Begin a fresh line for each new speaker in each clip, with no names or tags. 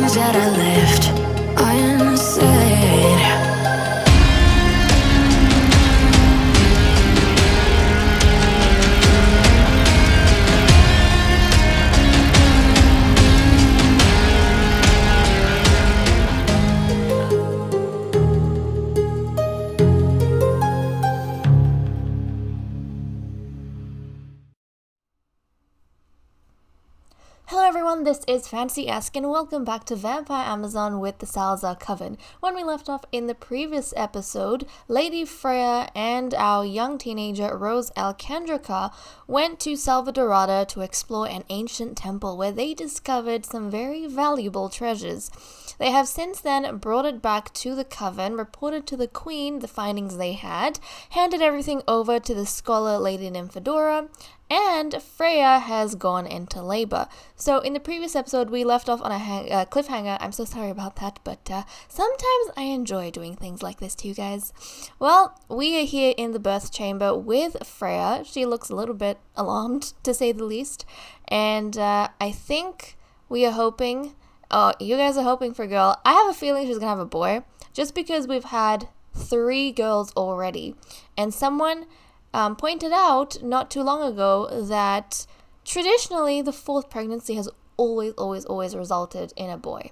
things that I left unsaid.
Hello everyone, this is FantasyEsque and welcome back to Vampire Amazon with the Salazar Coven. When we left off in the previous episode, Lady Freya and our young teenager Rose Alcandrica went to Salvadorada to explore an ancient temple where they discovered some very valuable treasures. They have since then brought it back to the coven, reported to the queen the findings they had, handed everything over to the scholar Lady Nymphadora, and Freya has gone into labor. So in the previous episode, we left off on a cliffhanger. I'm so sorry about that, but sometimes I enjoy doing things like this to you guys. Well, we are here in the birth chamber with Freya. She looks a little bit alarmed, to say the least. And I think we are hoping... Oh, you guys are hoping for a girl. I have a feeling she's gonna have a boy, just because we've had 3 girls already. And someone pointed out not too long ago that traditionally the 4th pregnancy has always resulted in a boy.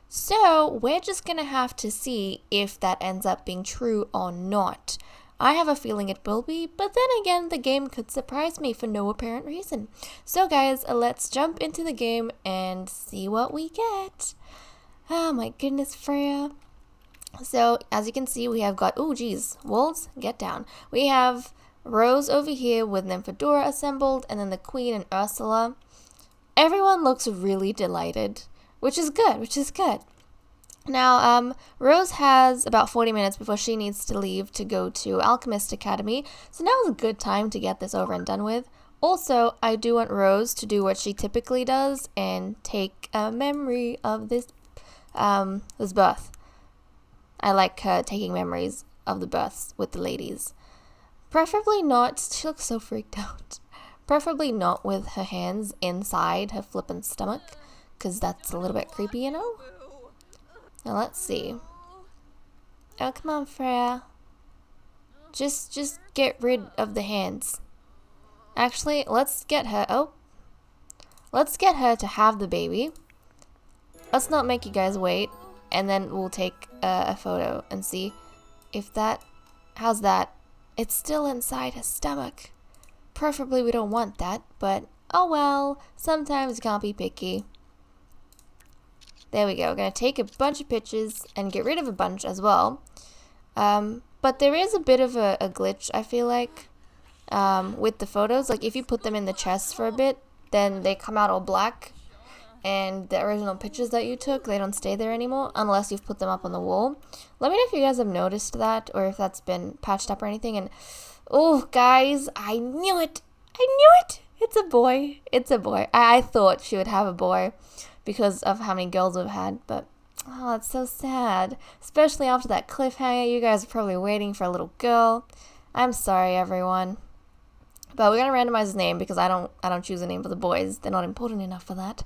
So we're just gonna have to see if that ends up being true or not. I have a feeling it will be, but then again, the game could surprise me for no apparent reason. So guys, let's jump into the game and see what we get. Oh my goodness, Freya. So, as you can see, we have got, oh geez, wolves, get down. We have Rose over here with Nymphadora assembled, and then the Queen and Ursula. Everyone looks really delighted, which is good. Now, Rose has about 40 minutes before she needs to leave to go to Alchemist Academy, so now is a good time to get this over and done with. Also, I do want Rose to do what she typically does and take a memory of this birth. I like her taking memories of the births with the ladies. Preferably not, she looks so freaked out. Preferably not with her hands inside her flippin' stomach, because that's a little bit creepy, you know? Now let's see. Oh, come on, Freya. Just get rid of the hands. Actually, let's get her to have the baby. Let's not make you guys wait, and then we'll take a photo and see if how's that? It's still inside her stomach. Preferably we don't want that, but oh well, sometimes you can't be picky. There we go. We're going to take a bunch of pictures and get rid of a bunch as well. But there is a bit of a glitch, I feel like, with the photos. Like, if you put them in the chest for a bit, then they come out all black. And the original pictures that you took, they don't stay there anymore unless you've put them up on the wall. Let me know if you guys have noticed that or if that's been patched up or anything. And, oh, guys, I knew it. It's a boy. I thought she would have a boy because of how many girls we've had, but oh, it's so sad. Especially after that cliffhanger, you guys are probably waiting for a little girl. I'm sorry, everyone. But we're gonna randomize his name because I don't choose a name for the boys. They're not important enough for that.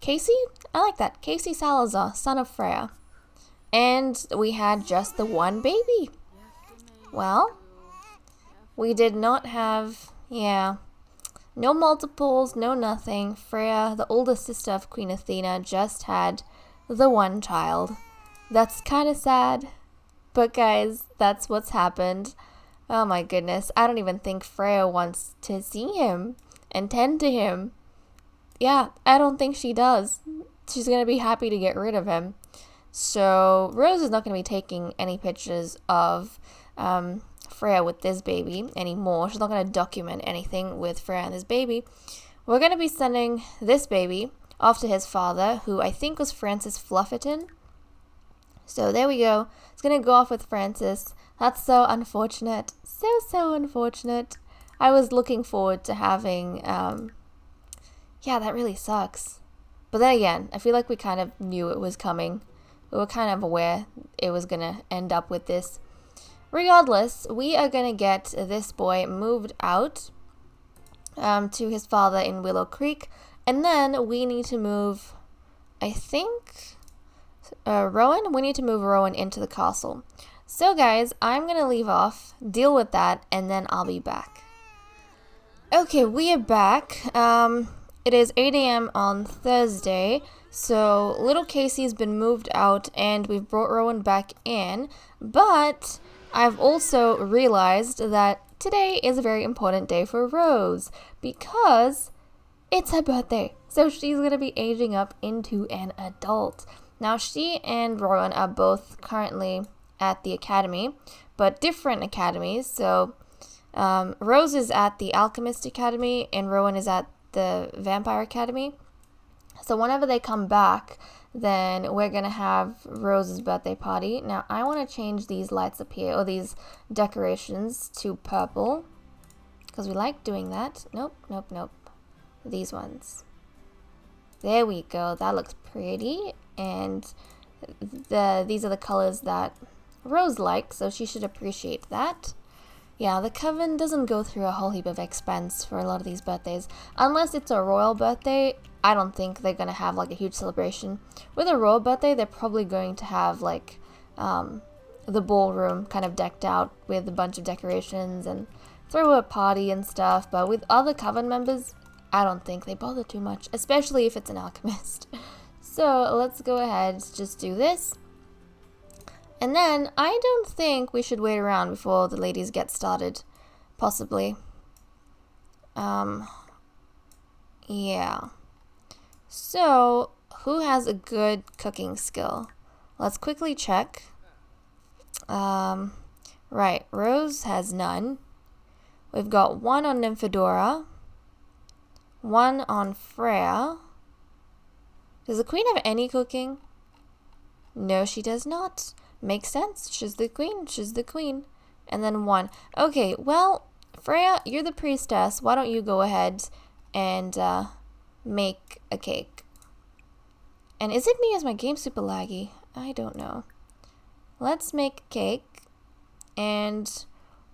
Casey? I like that. Casey Salazar, son of Freya. And we had just the one baby. Well, we did not have, no multiples, no nothing. Freya, the older sister of Queen Athena, just had the one child. That's kind of sad. But guys, that's what's happened. Oh my goodness. I don't even think Freya wants to see him and tend to him. Yeah, I don't think she does. She's going to be happy to get rid of him. So Rose is not going to be taking any pictures of Freya with this baby anymore. She's not going to document anything with Freya and this baby. We're going to be sending this baby off to his father, who I think was Francis Fluffington. So there we go. It's going to go off with Francis. That's so unfortunate. So unfortunate. I was looking forward to having, yeah, that really sucks. But then again, I feel like we kind of knew it was coming. We were kind of aware it was going to end up with this. Regardless, we are going to get this boy moved out to his father in Willow Creek. And then we need to move I think Rowan, we need to move Rowan into the castle. So guys, I'm gonna leave off, deal with that, and then I'll be back. Okay, we are back. It is 8 a.m. on Thursday, so little Casey's been moved out and we've brought Rowan back in, but I've also realized that today is a very important day for Rose because it's her birthday. So she's going to be aging up into an adult. Now, she and Rowan are both currently at the academy, but different academies. So Rose is at the Alchemist Academy and Rowan is at the Vampire Academy. So whenever they come back, then we're going to have Rose's birthday party. Now, I want to change these lights up here, or these decorations, to purple, because we like doing that. Nope, nope, nope. These ones. There we go. That looks pretty. And these are the colors that Rose likes, so she should appreciate that. Yeah, the coven doesn't go through a whole heap of expense for a lot of these birthdays. Unless it's a royal birthday, I don't think they're going to have like a huge celebration. With a royal birthday, they're probably going to have like the ballroom kind of decked out with a bunch of decorations and throw a party and stuff. But with other coven members, I don't think they bother too much, especially if it's an alchemist. So let's go ahead, just do this. And then, I don't think we should wait around before the ladies get started. Possibly. Yeah. So, who has a good cooking skill? Let's quickly check. Right, Rose has none. We've got one on Nymphadora. One on Freya. Does the queen have any cooking? No, she does not. Makes sense. She's the queen. She's the queen. And then one. Okay, well, Freya, you're the priestess. Why don't you go ahead and make a cake? And is it me? Is my game super laggy? I don't know. Let's make a cake. And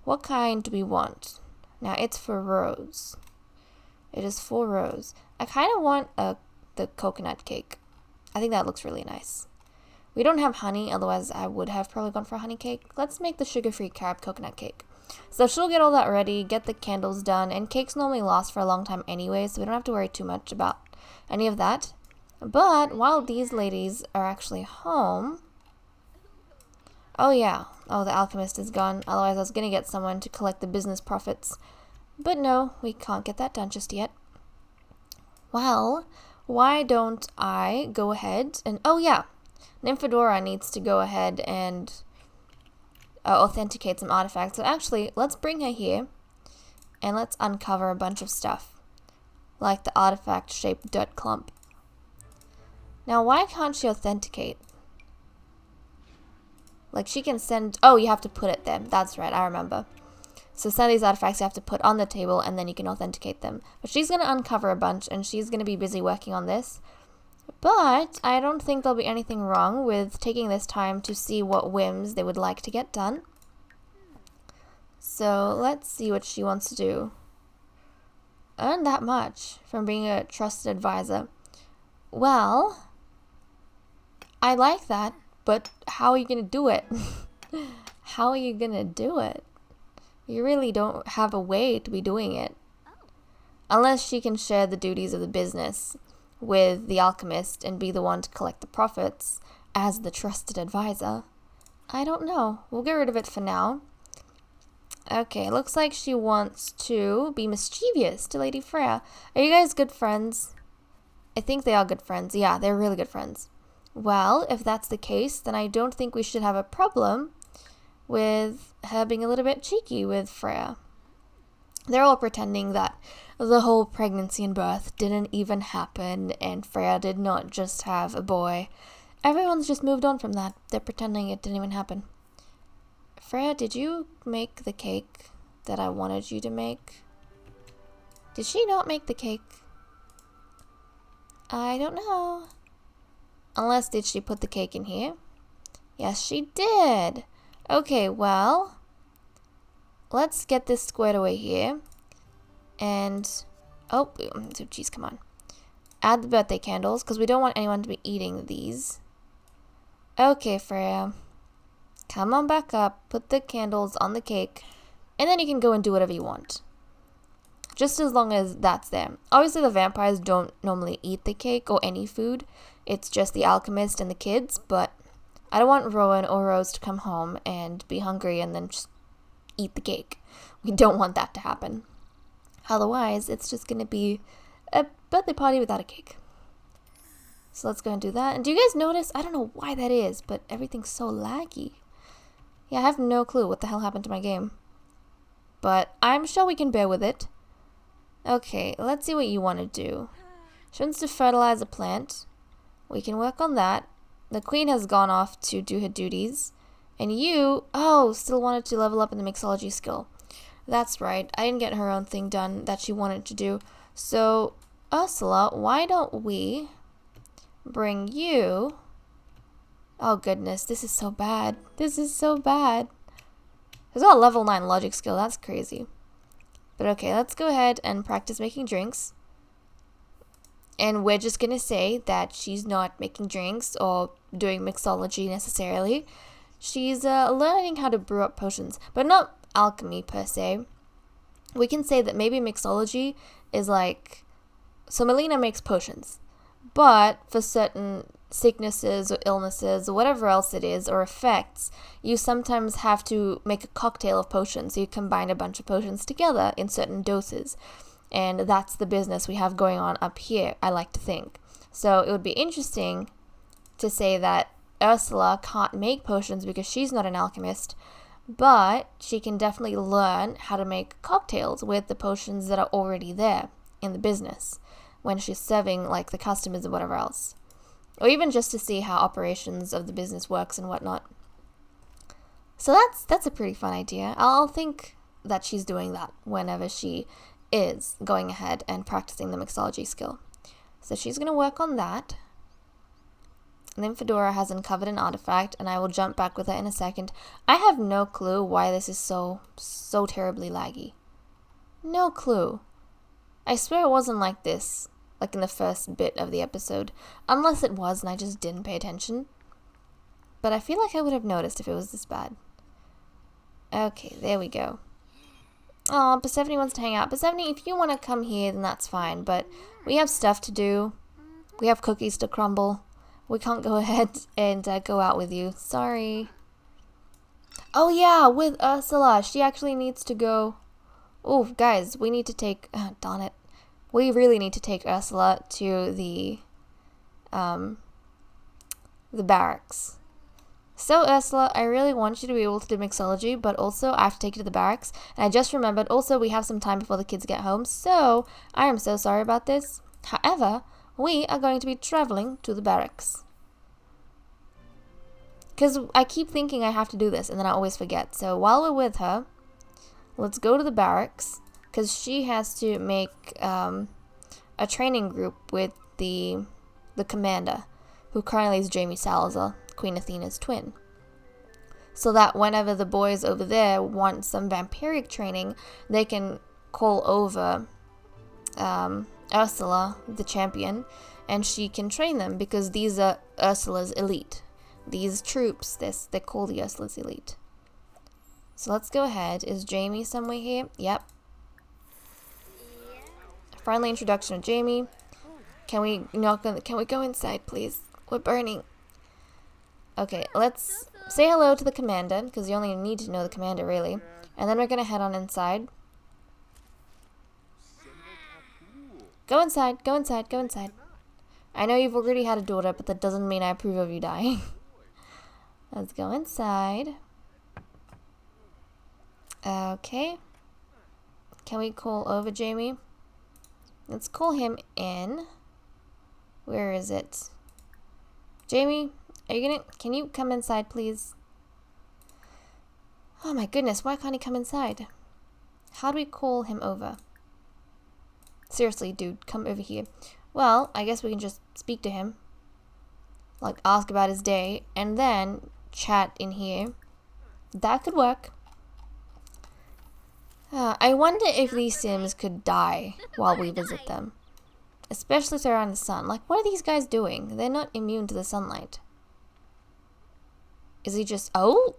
what kind do we want? Now, it's for Rose. It is for Rose. I kind of want the coconut cake. I think that looks really nice. We don't have honey, otherwise I would have probably gone for a honey cake. Let's make the sugar-free carob coconut cake. So she'll get all that ready, get the candles done, and cakes normally last for a long time anyway, so we don't have to worry too much about any of that. But while these ladies are actually home... Oh yeah, oh the alchemist is gone, otherwise I was gonna get someone to collect the business profits. But no, we can't get that done just yet. Well, why don't I go ahead and... Oh yeah! Nymphadora needs to go ahead and authenticate some artifacts. So actually, let's bring her here and let's uncover a bunch of stuff. Like the artifact-shaped dirt clump. Now, why can't she authenticate? Like, she can send... Oh, you have to put it there. That's right, I remember. So some of these artifacts you have to put on the table and then you can authenticate them. But she's going to uncover a bunch and she's going to be busy working on this. But I don't think there'll be anything wrong with taking this time to see what whims they would like to get done. So let's see what she wants to do. Earn that much from being a trusted advisor. Well, I like that, but how are you going to do it? How are you going to do it? You really don't have a way to be doing it. Unless she can share the duties of the business with the alchemist and be the one to collect the profits as the trusted advisor. I don't know. We'll get rid of it for now. Okay, looks like she wants to be mischievous to Lady Freya. Are you guys good friends? I think they are good friends. Yeah, they're really good friends. Well, if that's the case, then I don't think we should have a problem with her being a little bit cheeky with Freya. They're all pretending that the whole pregnancy and birth didn't even happen and Freya did not just have a boy. Everyone's just moved on from that. They're pretending it didn't even happen. Freya, did you make the cake that I wanted you to make? Did she not make the cake? I don't know. Unless, did she put the cake in here? Yes, she did. Okay, well, let's get this squared away here. And, oh, geez, come on. add the birthday candles, because we don't want anyone to be eating these. Okay, Freya. Come on back up, put the candles on the cake, and then you can go and do whatever you want. Just as long as that's there. Obviously, the vampires don't normally eat the cake or any food. It's just the alchemist and the kids, but I don't want Rowan or Rose to come home and be hungry and then just eat the cake. We don't want that to happen. Otherwise, it's just going to be a birthday party without a cake. So let's go and do that. And do you guys notice? I don't know why that is, but everything's so laggy. Yeah, I have no clue what the hell happened to my game. But I'm sure we can bear with it. Okay, let's see what you want to do. She wants to fertilize a plant. We can work on that. The queen has gone off to do her duties. And you, still wanted to level up in the mixology skill. That's right, I didn't get her own thing done that she wanted to do. So, Ursula, why don't we bring you... Oh goodness, this is so bad. This is so bad. She's got a level 9 logic skill, that's crazy. But okay, let's go ahead and practice making drinks. And we're just gonna say that she's not making drinks or doing mixology necessarily. She's learning how to brew up potions, but not alchemy per se. We can say that maybe mixology is like... So Melina makes potions, but for certain sicknesses or illnesses or whatever else it is, or effects, you sometimes have to make a cocktail of potions. So you combine a bunch of potions together in certain doses. And that's the business we have going on up here, I like to think. So it would be interesting to say that Ursula can't make potions because she's not an alchemist, but she can definitely learn how to make cocktails with the potions that are already there in the business when she's serving like the customers or whatever else. Or even just to see how operations of the business works and whatnot. So that's a pretty fun idea. I'll think that she's doing that whenever she is going ahead and practicing the mixology skill. So she's going to work on that. And then Fedora has uncovered an artifact, and I will jump back with her in a second. I have no clue why this is so terribly laggy. No clue. I swear it wasn't like this, like in the first bit of the episode. Unless it was and I just didn't pay attention. But I feel like I would have noticed if it was this bad. Okay, there we go. Oh, Persephone wants to hang out. Persephone, if you want to come here, then that's fine. But we have stuff to do. We have cookies to crumble. We can't go ahead and go out with you. Sorry. Oh yeah, with Ursula. She actually needs to go... Oh, guys, we need to take... darn it. We really need to take Ursula to the barracks. So, Ursula, I really want you to be able to do mixology, but also I have to take you to the barracks. And I just remembered, also, we have some time before the kids get home, so I am so sorry about this. However, we are going to be traveling to the barracks. Because I keep thinking I have to do this, and then I always forget. So, while we're with her, let's go to the barracks, because she has to make a training group with the commander, who currently is Jamie Salazar, Queen Athena's twin. So that whenever the boys over there want some vampiric training, they can call over Ursula, the champion, and she can train them, because these are Ursula's elite. These troops, they call the Ursula's elite. So let's go ahead. Is Jamie somewhere here? Yep. Friendly introduction of Jamie. Can we go inside, please? We're burning. Okay, let's say hello to the commander, because you only need to know the commander, really. And then we're going to head on inside. Go inside, go inside, go inside. I know you've already had a daughter, but that doesn't mean I approve of you dying. Let's go inside. Okay. Can we call over Jamie? Let's call him in. Where is it? Jamie, can you come inside, please? Oh my goodness, why can't he come inside? How do we call him over? Seriously, dude, come over here. Well, I guess we can just speak to him. Like, ask about his day, and then chat in here. That could work. I wonder if these Sims could die while we visit them. especially around the sun. Like, what are these guys doing? They're not immune to the sunlight. Is he just... Oh?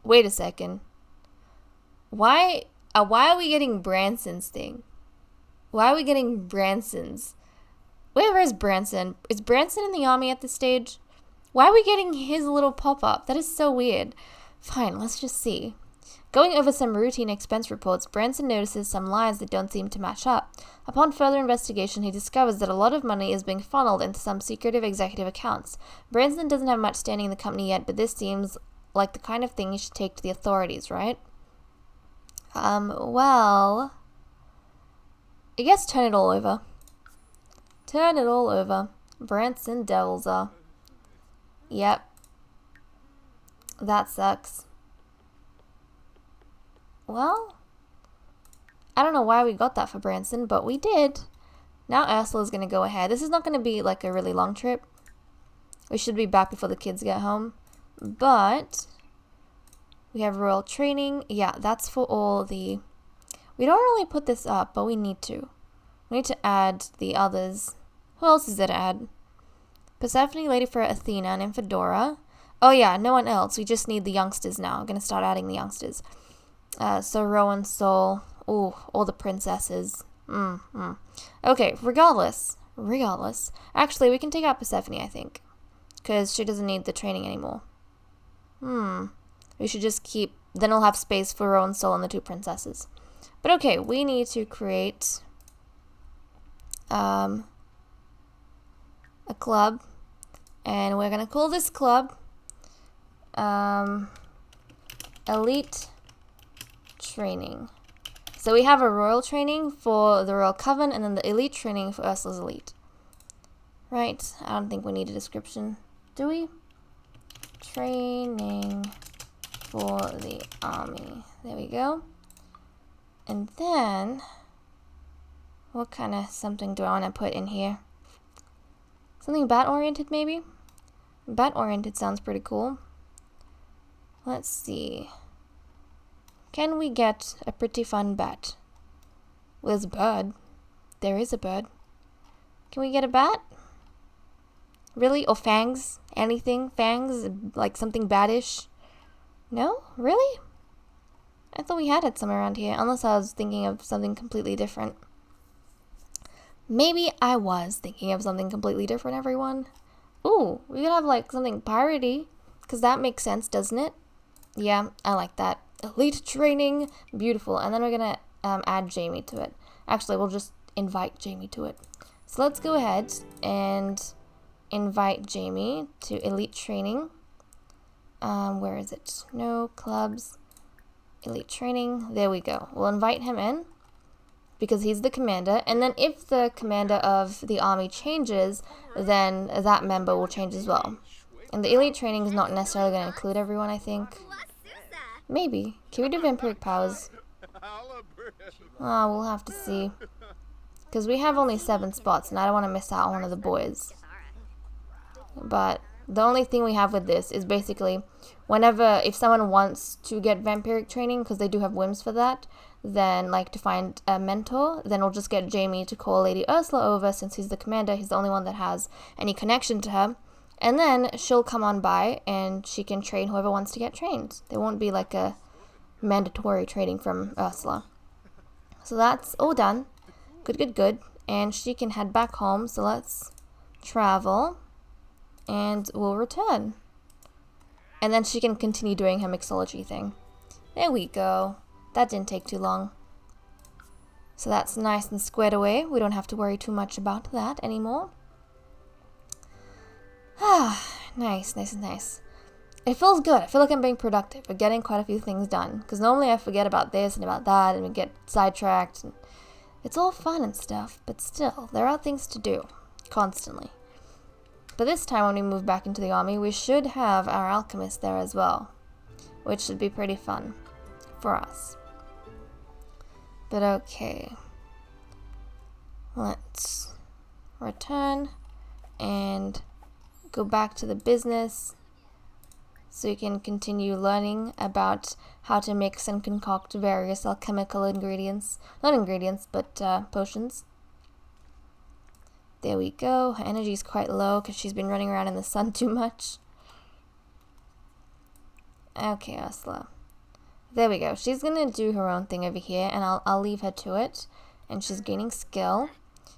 Wait a second. Why are we getting Branson's thing? Why are we getting Branson's? Where is Branson? Is Branson in the army at this stage? Why are we getting his little pop-up? That is so weird. Fine, let's just see. Going over some routine expense reports, Branson notices some lines that don't seem to match up. Upon further investigation, he discovers that a lot of money is being funneled into some secretive executive accounts. Branson doesn't have much standing in the company yet, but this seems like the kind of thing he should take to the authorities, right? Well... I guess turn it all over. Turn it all over. Branson Delza. Yep. That sucks. Well, I don't know why we got that for Branson, but we did. Now Ursula's going to go ahead. This is not going to be like a really long trip. We should be back before the kids get home. But we have royal training. Yeah, that's for all the... We don't really put this up, but we need to. We need to add the others. Who else is there to add? Persephone, Lady for Athena, and Infidora. Oh yeah, no one else. We just need the youngsters now. I'm going to start adding the youngsters. So Rowan, Sol. Ooh, all the princesses. Okay, regardless. Actually, we can take out Persephone, I think. Because she doesn't need the training anymore. We should just keep... Then we'll have space for Rowan, Sol, and the two princesses. But okay, we need to create a club, and we're gonna call this club Elite Training. So we have a royal training for the Royal Coven, and then the elite training for Ursula's Elite. Right? I don't think we need a description, do we? Training for the army. There we go. And then, what kind of something do I want to put in here? Something bat-oriented, maybe? Bat-oriented sounds pretty cool. Let's see. Can we get a pretty fun bat? Well, there's a bird. There is a bird. Can we get a bat? Really? Or fangs? Anything? Fangs? Like something badish? No? Really? I thought we had it somewhere around here, unless I was thinking of something completely different. Maybe I was thinking of something completely different, everyone. Ooh, we could have like something piratey, because that makes sense, doesn't it? Yeah, I like that. Elite training, beautiful. And then we're gonna add Jamie to it. Actually, we'll just invite Jamie to it. So let's go ahead and invite Jamie to elite training. Where is it? No clubs. Elite training. There we go. We'll invite him in because he's the commander. And then if the commander of the army changes, then that member will change as well. And the elite training is not necessarily going to include everyone, I think. Maybe. Can we do vampiric powers? Oh, we'll have to see. Because we have only 7 spots, and I don't want to miss out on one of the boys. But the only thing we have with this is basically whenever, if someone wants to get vampiric training, because they do have whims for that, then like to find a mentor, then we'll just get Jamie to call Lady Ursula over, since he's the commander, he's the only one that has any connection to her. And then she'll come on by and she can train whoever wants to get trained. There won't be like a mandatory training from Ursula. So that's all done. Good. And she can head back home, so let's travel. And we'll return. And then she can continue doing her mixology thing. There we go. That didn't take too long. So that's nice and squared away. We don't have to worry too much about that anymore. Nice. It feels good. I feel like I'm being productive. We're getting quite a few things done. Because normally I forget about this and about that and we get sidetracked. And it's all fun and stuff. But still, there are things to do. Constantly. But this time when we move back into the army, we should have our alchemist there as well. Which should be pretty fun for us. But okay. Let's return and go back to the business so you can continue learning about how to mix and concoct various alchemical ingredients. Not ingredients, but potions. There we go. Her energy is quite low because she's been running around in the sun too much. Okay, Ursula. There we go. She's gonna do her own thing over here, and I'll leave her to it. And she's gaining skill.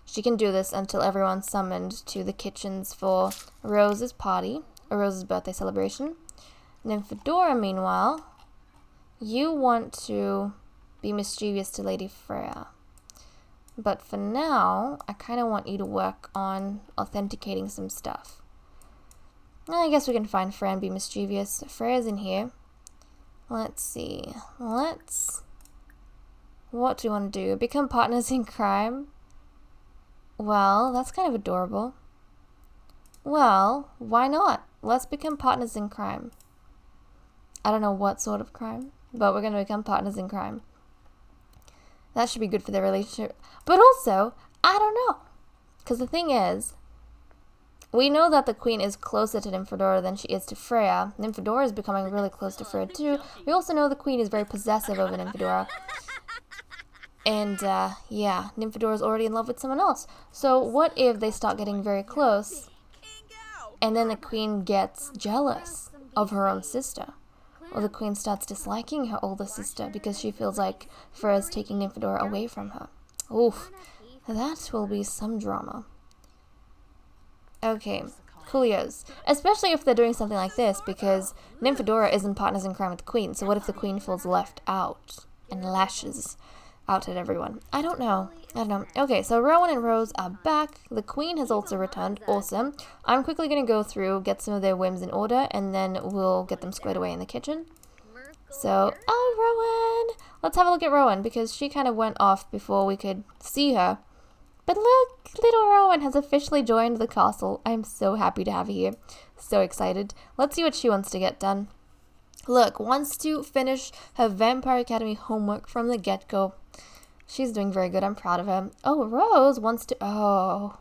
She can do this until everyone's summoned to the kitchens for Rose's party, or Rose's birthday celebration. Nymphadora, meanwhile, you want to be mischievous to Lady Freya. But for now, I kind of want you to work on authenticating some stuff. I guess we can find Freya and be mischievous. Freya's in here. Let's see. What do we want to do? Become partners in crime? Well, that's kind of adorable. Well, why not? Let's become partners in crime. I don't know what sort of crime, but we're going to become partners in crime. That should be good for their relationship. But also, I don't know. Because the thing is, we know that the queen is closer to Nymphadora than she is to Freya. Nymphadora is becoming really close to Freya too. We also know the queen is very possessive over Nymphadora. And, yeah, Nymphadora is already in love with someone else. So what if they start getting very close, and then the queen gets jealous of her own sister? Or the queen starts disliking her older sister because she feels like Freya's taking Nymphadora away from her. Oof, that will be some drama. Okay, coolios. Especially if they're doing something like this, because Nymphadora isn't partners in crime with the queen, so what if the queen feels left out and lashes out at everyone? I don't know. Okay, so Rowan and Rose are back. The queen has also returned. Awesome. I'm quickly going to go through, get some of their whims in order, and then we'll get them squared away in the kitchen. So, oh, Rowan! Let's have a look at Rowan, because she kind of went off before we could see her. But look, little Rowan has officially joined the castle. I'm so happy to have her here. So excited. Let's see what she wants to get done. Look, wants to finish her Vampire Academy homework from the get-go. She's doing very good. I'm proud of her. Oh, Rose wants to... Oh.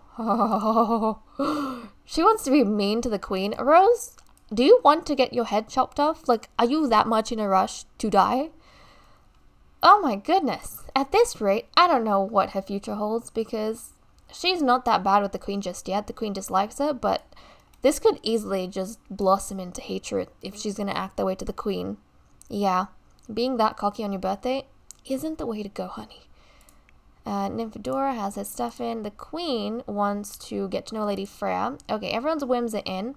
She wants to be mean to the queen. Rose, do you want to get your head chopped off? Like, are you that much in a rush to die? Oh my goodness. At this rate, I don't know what her future holds, because she's not that bad with the queen just yet. The queen dislikes her, but this could easily just blossom into hatred if she's going to act that way to the queen. Yeah, being that cocky on your birthday isn't the way to go, honey. Nymphadora has her stuff in. The queen wants to get to know Lady Freya. Okay, everyone's whims are in,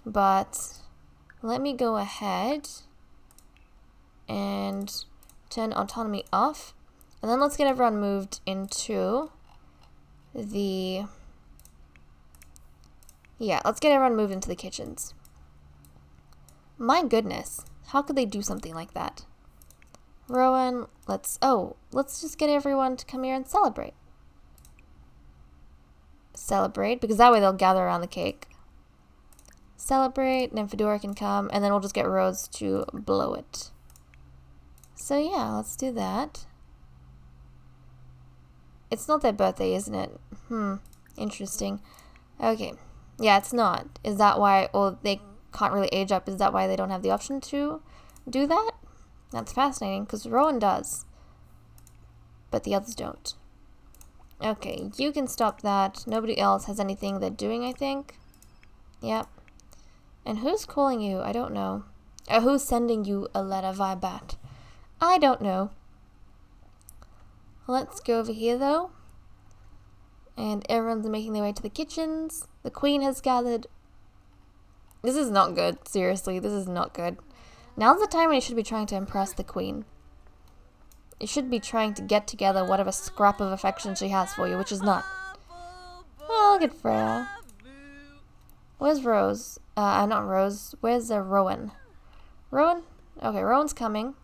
but let me go ahead and turn autonomy off. And then let's get everyone moved into the... Yeah, let's get everyone moved into the kitchens. My goodness, how could they do something like that? Rowan, let's just get everyone to come here and celebrate. Celebrate, because that way they'll gather around the cake. Celebrate, Nymphadora can come, and then we'll just get Rose to blow it. So yeah, let's do that. It's not their birthday, isn't it? Interesting. Okay. Yeah, it's not. Is that why, or they can't really age up, is that why they don't have the option to do that? That's fascinating, because Rowan does. But the others don't. Okay, you can stop that. Nobody else has anything they're doing, I think. Yep. And who's calling you? I don't know. Who's sending you a letter via bat? I don't know. Let's go over here, though. And everyone's making their way to the kitchens. The queen has gathered. This is not good. Seriously, this is not good. Now's the time when you should be trying to impress the queen. You should be trying to get together whatever scrap of affection she has for you, which is not. Oh, look at Freya. Where's Rose? Not Rose. Where's Rowan? Rowan? Okay, Rowan's coming.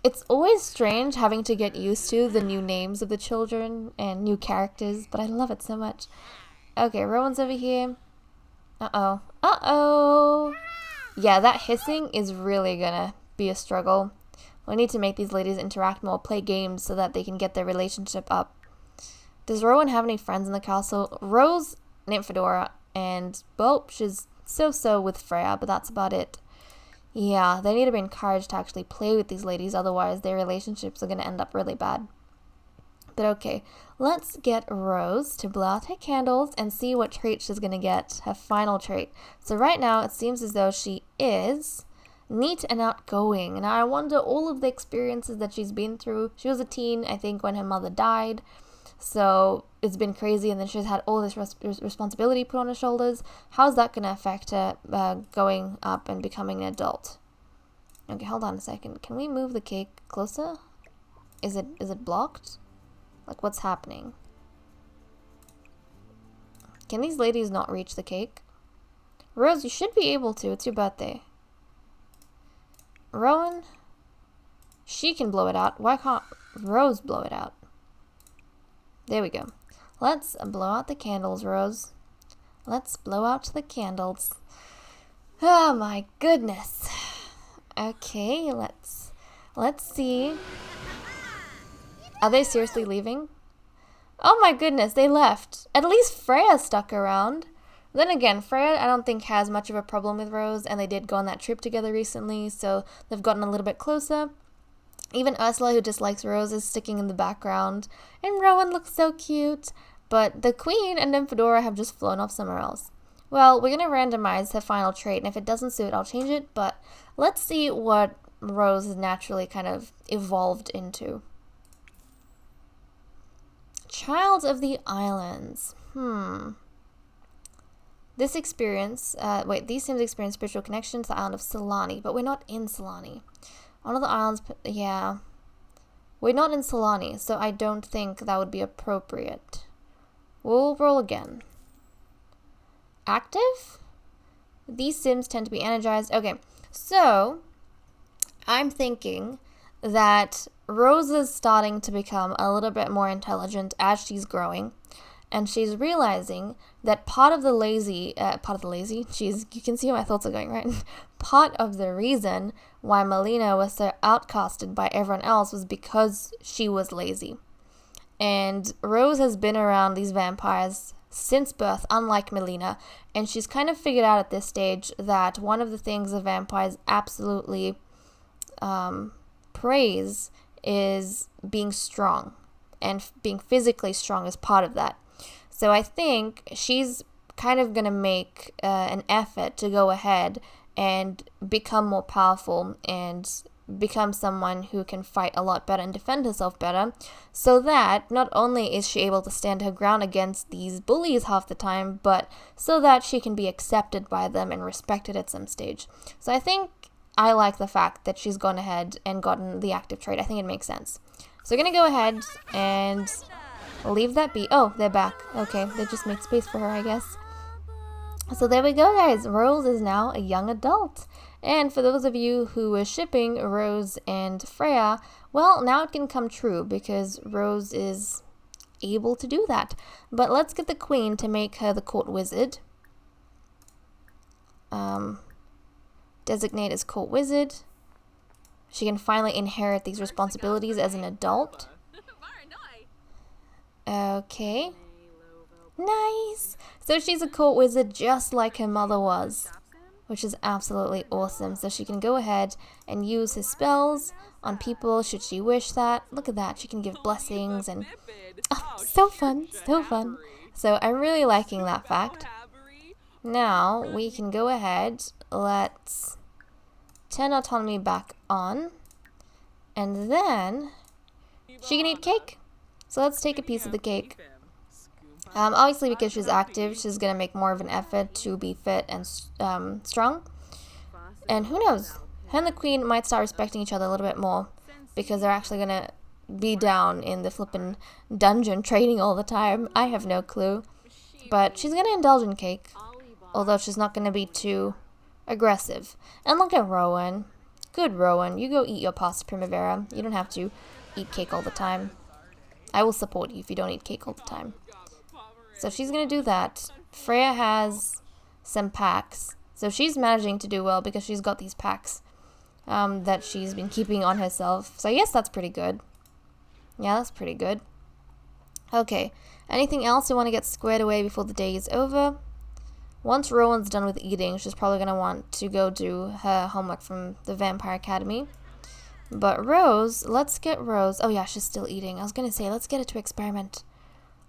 It's always strange having to get used to the new names of the children and new characters, but I love it so much. Okay, Rowan's over here. Uh-oh. Uh-oh! Yeah, that hissing is really gonna be a struggle. We need to make these ladies interact more, play games so that they can get their relationship up. Does Rowan have any friends in the castle? Rose, Nymphadora, and well, she's so-so with Freya, but that's about it. Yeah, they need to be encouraged to actually play with these ladies, otherwise their relationships are going to end up really bad. But okay, let's get Rose to blow out her candles and see what trait she's going to get, her final trait. So right now, it seems as though she is neat and outgoing. Now, I wonder all of the experiences that she's been through. She was a teen, I think, when her mother died. So it's been crazy, and then she's had all this responsibility put on her shoulders. How's that going to affect her going up and becoming an adult? Okay, hold on a second. Can we move the cake closer? Is it blocked? Like, what's happening? Can these ladies not reach the cake? Rose, you should be able to. It's your birthday. Rowan, she can blow it out. Why can't Rose blow it out? There we go. Let's blow out the candles, Rose. Let's blow out the candles. Oh my goodness. Okay, let's see. Are they seriously leaving? Oh my goodness, they left. At least Freya stuck around. Then again, Freya I don't think has much of a problem with Rose, and they did go on that trip together recently, so they've gotten a little bit closer. Even Ursula, who dislikes Rose, is sticking in the background. And Rowan looks so cute. But the Queen and Nymphadora have just flown off somewhere else. Well, we're going to randomize her final trait, and if it doesn't suit, I'll change it. But let's see what Rose has naturally kind of evolved into. Child of the Islands. This experience, these Sims experience spiritual connection to the island of Solani, but we're not in Solani. One of the islands, yeah. We're not in Solani, so I don't think that would be appropriate. We'll roll again. Active? These Sims tend to be energized. Okay, so I'm thinking that Rose is starting to become a little bit more intelligent as she's growing. And she's realizing that part of the lazy, you can see how my thoughts are going, right? Part of the reason why Melina was so outcasted by everyone else was because she was lazy. And Rose has been around these vampires since birth, unlike Melina, and she's kind of figured out at this stage that one of the things the vampires absolutely praise is being strong, and being physically strong is part of that. So I think she's kind of going to make an effort to go ahead and become more powerful and become someone who can fight a lot better and defend herself better, so that not only is she able to stand her ground against these bullies half the time, but so that she can be accepted by them and respected at some stage. So I think I like the fact that she's gone ahead and gotten the active trait. I think it makes sense. So we're going to go ahead and leave that be. Oh, they're back. Okay, they just made space for her, I guess. So there we go, guys. Rose is now a young adult. And for those of you who were shipping Rose and Freya, well, now it can come true because Rose is able to do that. But let's get the Queen to make her the court wizard. Designate as court wizard. She can finally inherit these responsibilities as an adult. Okay. Nice! So she's a court wizard just like her mother was, which is absolutely awesome. So she can go ahead and use her spells on people should she wish that. Look at that, she can give blessings and... Oh, so fun, so fun. So I'm really liking that fact. Now we can go ahead, let's turn autonomy back on, and then she can eat cake. So let's take a piece of the cake. Obviously, because she's active, she's going to make more of an effort to be fit and strong. And who knows? Her and the Queen might start respecting each other a little bit more, because they're actually going to be down in the flippin' dungeon trading all the time. I have no clue. But she's going to indulge in cake, although she's not going to be too aggressive. And look at Rowan. Good Rowan. You go eat your pasta primavera. You don't have to eat cake all the time. I will support you if you don't eat cake all the time. So she's going to do that. Freya has some packs. So she's managing to do well because she's got these packs that she's been keeping on herself. So I guess that's pretty good. Yeah, that's pretty good. Okay. Anything else you want to get squared away before the day is over? Once Rowan's done with eating, she's probably going to want to go do her homework from the Vampire Academy. But Rose, let's get Rose. Oh yeah, she's still eating. I was gonna say, let's get her to experiment.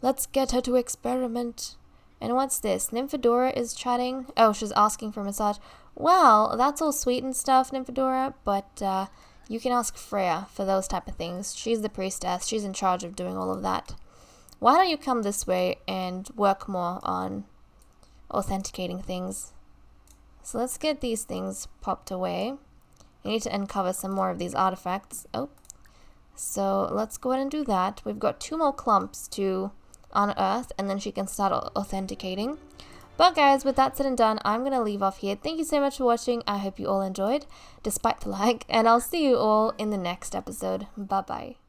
Let's get her to experiment. And what's this? Nymphadora is chatting. Oh, she's asking for massage. Well, that's all sweet and stuff, Nymphadora, but you can ask Freya for those type of things. She's the priestess. She's in charge of doing all of that. Why don't you come this way and work more on authenticating things? So let's get these things popped away. I need to uncover some more of these artifacts. Oh, so let's go ahead and do that. We've got 2 more clumps to unearth, and then she can start authenticating. But guys, with that said and done, I'm going to leave off here. Thank you so much for watching. I hope you all enjoyed, despite the lag, and I'll see you all in the next episode. Bye-bye.